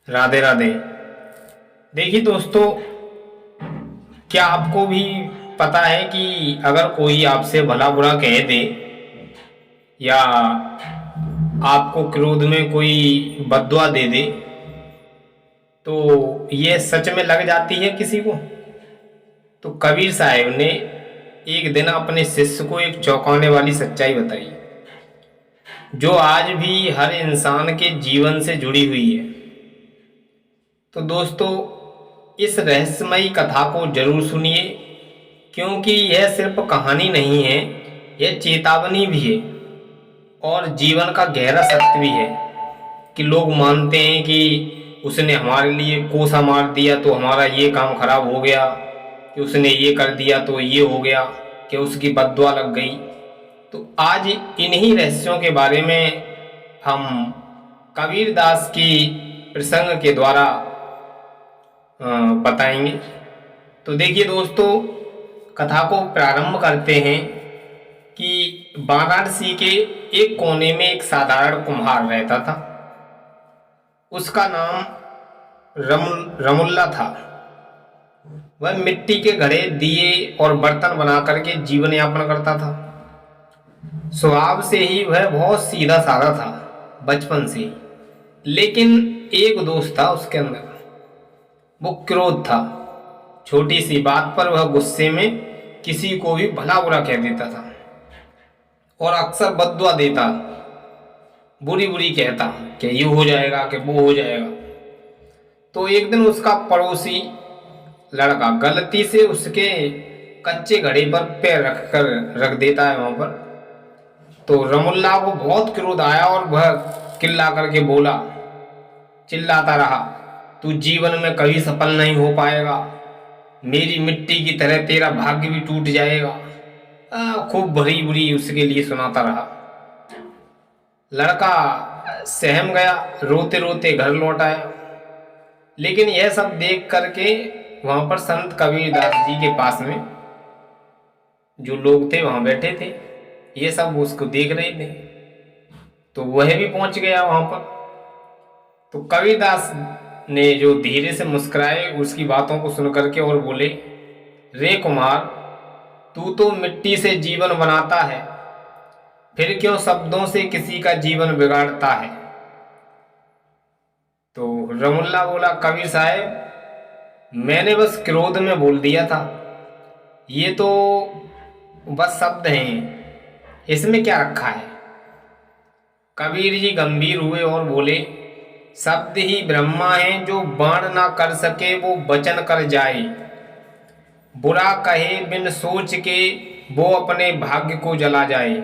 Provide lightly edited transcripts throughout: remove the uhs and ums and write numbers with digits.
राधे राधे। देखिए दोस्तों, क्या आपको भी पता है कि अगर कोई आपसे भला बुरा कह दे या आपको क्रोध में कोई बद्दुआ दे दे तो ये सच में लग जाती है किसी को। तो कबीर साहब ने एक दिन अपने शिष्य को एक चौंकाने वाली सच्चाई बताई, जो आज भी हर इंसान के जीवन से जुड़ी हुई है। तो दोस्तों, इस रहस्यमयी कथा को जरूर सुनिए, क्योंकि यह सिर्फ कहानी नहीं है, यह चेतावनी भी है और जीवन का गहरा सत्य भी है कि लोग मानते हैं कि उसने हमारे लिए कोसा मार दिया तो हमारा ये काम खराब हो गया, कि उसने ये कर दिया तो ये हो गया, कि उसकी बद्दुआ लग गई। तो आज इन्हीं रहस्यों के बारे में हम कबीर दास की प्रसंग के द्वारा बताएंगे। तो देखिए दोस्तों, कथा को प्रारंभ करते हैं कि वाराणसी के एक कोने में एक साधारण कुम्हार रहता था। उसका नाम रमुल्ला था। वह मिट्टी के घड़े, दिए और बर्तन बना करके जीवन यापन करता था। स्वभाव से ही वह बहुत सीधा साधा था, बचपन से ही। लेकिन एक दोष था उसके अंदर, वो क्रोध था। छोटी सी बात पर वह गुस्से में किसी को भी भला बुरा कह देता था और अक्सर बद्दुआ देता, बुरी बुरी कहता कि ये हो जाएगा, कि वो हो जाएगा। तो एक दिन उसका पड़ोसी लड़का गलती से उसके कच्चे घड़े पर पैर रख देता है वहां पर। तो रमुल्ला को बहुत क्रोध आया और वह चिल्ला करके बोला, चिल्लाता रहा, तू जीवन में कभी सफल नहीं हो पाएगा, मेरी मिट्टी की तरह तेरा भाग्य भी टूट जाएगा। खूब भरी बुरी उसके लिए सुनाता रहा। लड़का सहम गया, रोते रोते घर लौट आया। लेकिन यह सब देख करके वहां पर संत कबीर दास जी के पास में जो लोग थे वहां बैठे थे, ये सब उसको देख रहे थे। तो वह भी पहुंच गया वहां पर। तो कबीरदास ने जो धीरे से मुस्कुराए उसकी बातों को सुन करके और बोले, रे कुमार, तू तो मिट्टी से जीवन बनाता है, फिर क्यों शब्दों से किसी का जीवन बिगाड़ता है। तो रमुल्ला बोला, कबीर साहब, मैंने बस क्रोध में बोल दिया था, ये तो बस शब्द हैं, इसमें क्या रखा है। कबीर जी गंभीर हुए और बोले, शब्द ही ब्रह्मा है, जो बाण ना कर सके वो वचन कर जाए, बुरा कहे बिन सोच के वो अपने भाग्य को जला जाए।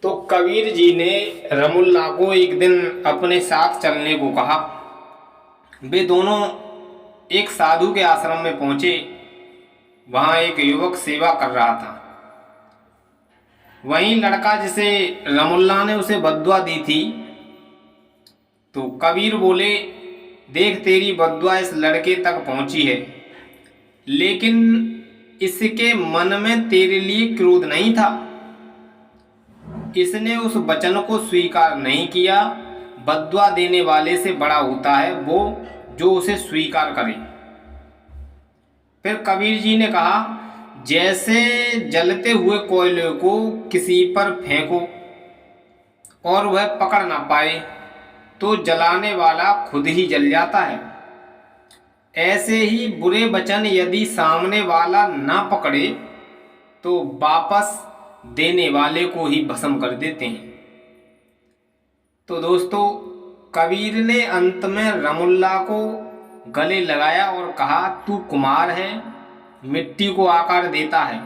तो कबीर जी ने रमुल्ला को एक दिन अपने साथ चलने को कहा। वे दोनों एक साधु के आश्रम में पहुंचे। वहां एक युवक सेवा कर रहा था। वहीं लड़का जिसे रमुल्ला ने उसे बद्दुआ दी थी, तो कबीर बोले, देख तेरी बद्दुआ इस लड़के तक पहुंची है, लेकिन इसके मन में तेरे लिए क्रोध नहीं था। इसने उस वचन को स्वीकार नहीं किया। बद्दुआ देने वाले से बड़ा होता है वो जो उसे स्वीकार करे। फिर कबीर जी ने कहा, जैसे जलते हुए कोयले को किसी पर फेंको और वह पकड़ ना पाए तो जलाने वाला खुद ही जल जाता है, ऐसे ही बुरे वचन यदि सामने वाला ना पकड़े तो वापस देने वाले को ही भस्म कर देते हैं। तो दोस्तों, कबीर ने अंत में रमुल्ला को गले लगाया और कहा, तू कुमार है, मिट्टी को आकार देता है,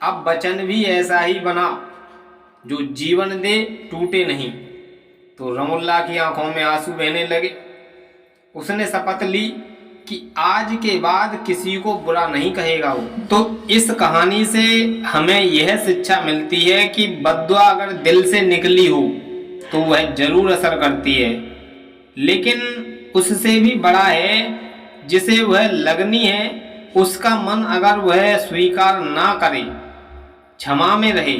अब वचन भी ऐसा ही बना जो जीवन दे, टूटे नहीं। तो रमुल्ला की आंखों में आंसू बहने लगे। उसने शपथ ली कि आज के बाद किसी को बुरा नहीं कहेगा वो। तो इस कहानी से हमें यह शिक्षा मिलती है कि बद्दुआ अगर दिल से निकली हो तो वह जरूर असर करती है, लेकिन उससे भी बड़ा है जिसे वह लगनी है, उसका मन अगर वह स्वीकार ना करे, क्षमा में रहे,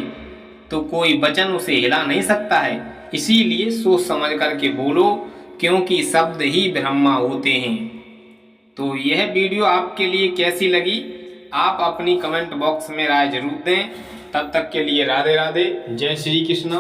तो कोई वचन उसे हिला नहीं सकता है। इसीलिए सोच समझ करके बोलो, क्योंकि शब्द ही ब्रह्मा होते हैं। तो यह वीडियो आपके लिए कैसी लगी आप अपनी कमेंट बॉक्स में राय जरूर दें। तब तक के लिए राधे राधे, जय श्री कृष्ण।